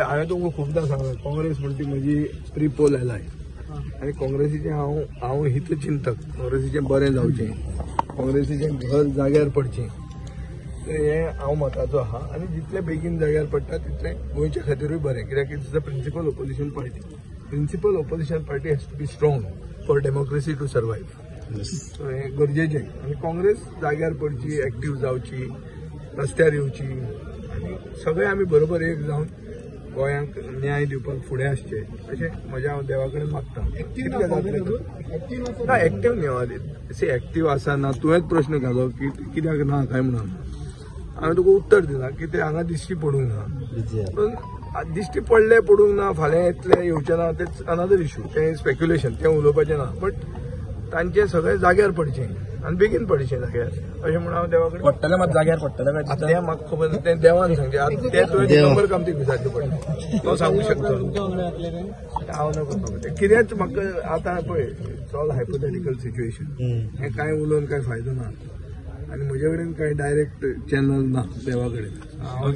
हांवें तुमकां खूबदां सांगलां काँग्रेस म्हणटी म्हजी प्रिपोल एलाय आनी काँग्रेसीचें हांव हितचिंतक काँग्रेसीचें बरें जावचें काँग्रेसीचें घर जाग्यार पडचें हें हांव मताचो आहा आनी जितले बेगीन जाग्यार पडटा तितलें गोंयच्या खातीरूय बरें कित्याक it's the principal opposition party has to be strong for democracy to survive so हें गरजेचें आनी काँग्रेस जाग्यार पडची एक्टीव जावची रस्त्यार येवची आनी सगळे आमी बरोबर एक जावन गोंयांक न्याय दिवपाक फुडें आसचे अशें म्हज्या हांव देवा कडेन मागता ना एक्टीव न्ही सी एक्टीव आसा ना तुवेंच प्रश्न घालो की कित्याक ना काय म्हणून हांवें तुका उत्तर दिलां की ते हांगा दिश्टी पडूंक ना पूण दिश्टी पडले पडूंक ना फाल्यां येतले येवचे ना तेच अनदर इश्यू तें स्पेक्युलेशन तें उलोवपाचें ना बट तांचे सगळे जाग्यार पडचें आनी बेगीन पडचें जाग्यार अशें म्हणून हांव देवा कडेन पडटलें मात जाग्यार पडटलें तें म्हाका खबर ना तें देवान सांगचें तें तुवें नंबर कामतीक विचारचें पडलें तो सांगूंक शकता हांव नकळो तें कितेंच म्हाका आतां पळय इट्स ऑल हायपोथेटिकल सिच्युएशन हें कांय उलोवन कांय फायदो ना आनी म्हजे कडेन कांय डायरेक्ट चॅनल ना देवा कडेन हांव